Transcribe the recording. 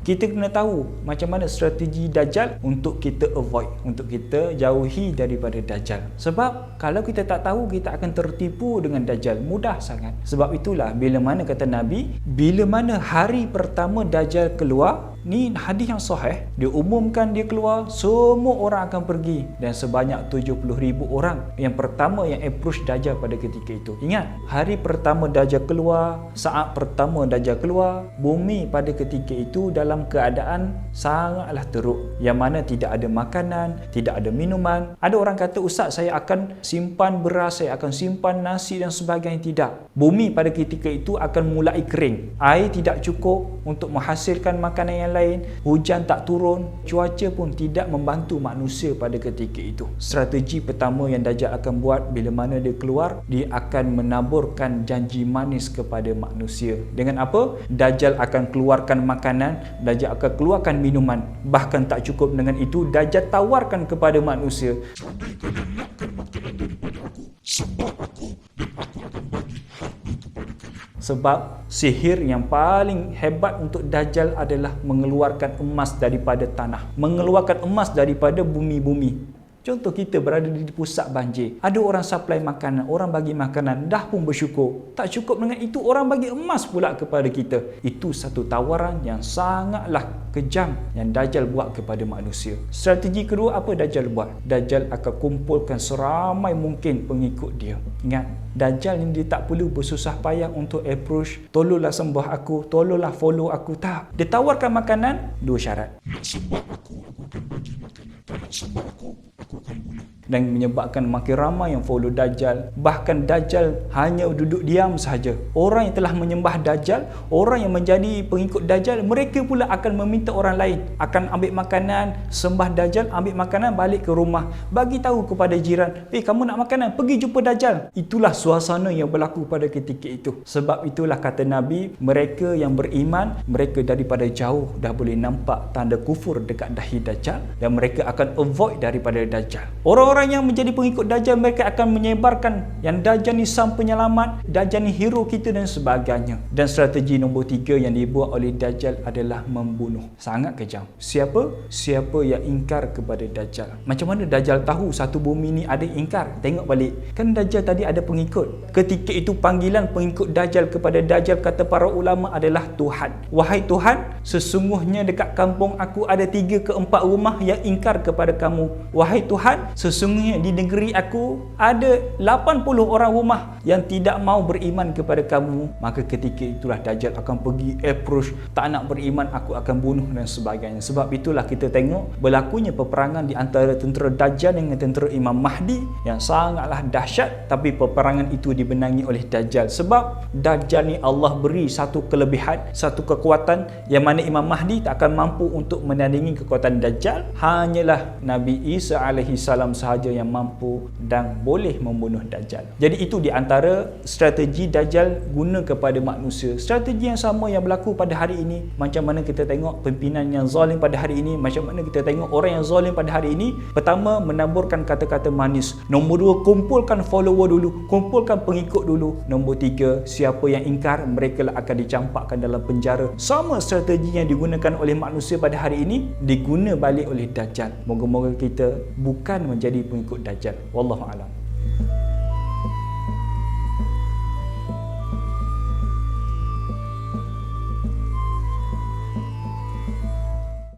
Kita kena tahu macam mana strategi Dajjal untuk kita avoid, untuk kita jauhi daripada Dajjal. Sebab kalau kita tak tahu, kita akan tertipu dengan Dajjal, mudah sangat. Sebab itulah bila mana kata Nabi, bila mana hari pertama Dajjal keluar, ni hadis yang sahih, diumumkan dia keluar, semua orang akan pergi, dan sebanyak 70,000 orang yang pertama yang approach Dajjal pada ketika itu. Ingat, hari pertama Dajjal keluar, saat pertama Dajjal keluar, bumi pada ketika itu dalam keadaan sangatlah teruk, yang mana tidak ada makanan, tidak ada minuman. Ada orang kata, "Ustaz, saya akan simpan beras, saya akan simpan nasi dan sebagainya." Tidak. Bumi pada ketika itu akan mulai kering. Air tidak cukup untuk menghasilkan makanan yang lain, hujan tak turun, cuaca pun tidak membantu manusia pada ketika itu. Strategi pertama yang Dajjal akan buat bila mana dia keluar, dia akan menaburkan janji manis kepada manusia. Dengan apa? Dajjal akan keluarkan makanan, Dajjal akan keluarkan minuman. Bahkan tak cukup dengan itu, Dajjal tawarkan kepada manusia, "Andai kalian nakkan makanan daripada aku, sembah aku dan aku akan bagi harta kepada kalian." Sebab sihir yang paling hebat untuk Dajjal adalah mengeluarkan emas daripada tanah, mengeluarkan emas daripada bumi-bumi. Contoh, kita berada di pusat banjir, ada orang supply makanan, orang bagi makanan, dah pun bersyukur. Tak cukup dengan itu, orang bagi emas pula kepada kita. Itu satu tawaran yang sangatlah kejam yang Dajjal buat kepada manusia. Strategi kedua, apa Dajjal buat? Dajjal akan kumpulkan seramai mungkin pengikut dia. Ingat, Dajjal ni dia tak perlu bersusah payah untuk approach, "Tolonglah sembah aku, tolonglah follow aku." Tak. Dia tawarkan makanan, dua syarat. "Nak sembah aku akan bagi makanan. Tak nak sembah aku akan bunuh." Dan menyebabkan makin ramai yang follow Dajjal. Bahkan Dajjal hanya duduk diam sahaja. Orang yang telah menyembah Dajjal, orang yang menjadi pengikut Dajjal, mereka pula akan meminta orang lain, akan ambil makanan, sembah Dajjal, ambil makanan, balik ke rumah, bagi tahu kepada jiran, "Kamu nak makanan? Pergi jumpa Dajjal." Itulah suasana yang berlaku pada ketika itu. Sebab itulah kata Nabi, mereka yang beriman, mereka daripada jauh dah boleh nampak tanda kufur dekat dahi Dajjal, dan mereka akan avoid daripada Dajjal. Orang-orang yang menjadi pengikut Dajjal, mereka akan menyebarkan yang Dajjal ni sang penyelamat, Dajjal ni hero kita dan sebagainya. Dan strategi nombor 3 yang dibuat oleh Dajjal adalah membunuh. Sangat kejam. Siapa? Siapa yang ingkar kepada Dajjal. Macam mana Dajjal tahu satu bumi ni ada ingkar? Tengok balik. Kan Dajjal tadi ada pengikut. Ketika itu panggilan pengikut Dajjal kepada Dajjal, kata para ulama, adalah Tuhan. "Wahai Tuhan, sesungguhnya dekat kampung aku ada 3 ke 4 rumah yang ingkar kepada kamu. Wahai Tuhan, sesungguhnya di negeri aku ada 80 orang rumah yang tidak mau beriman kepada kamu." Maka ketika itulah Dajjal akan pergi approach, "Tak nak beriman, aku akan bunuh," dan sebagainya. Sebab itulah kita tengok berlakunya peperangan di antara tentera Dajjal dengan tentera Imam Mahdi yang sangatlah dahsyat. Tapi peperangan itu dibenangi oleh Dajjal. Sebab Dajjal ni Allah beri satu kelebihan, satu kekuatan yang mana Imam Mahdi tak akan mampu untuk menandingi kekuatan Dajjal. Hanyalah Nabi Isa alaihi salam sahaja yang mampu dan boleh membunuh Dajjal. Jadi itu di antara strategi Dajjal guna kepada manusia. Strategi yang sama yang berlaku pada hari ini. Macam mana kita tengok pimpinan yang zalim pada hari ini, macam mana kita tengok orang yang zalim pada hari ini. Pertama, menaburkan kata-kata manis. Nombor 2, kumpulkan follower dulu, kumpulkan pengikut dulu. Nombor 3, siapa yang ingkar, mereka lah akan dicampakkan dalam penjara. Sama strategi yang digunakan oleh manusia pada hari ini diguna balik oleh Dajjal. Moga-moga kita bukan menjadi pengikut Dajjal. Wallahu a'lam.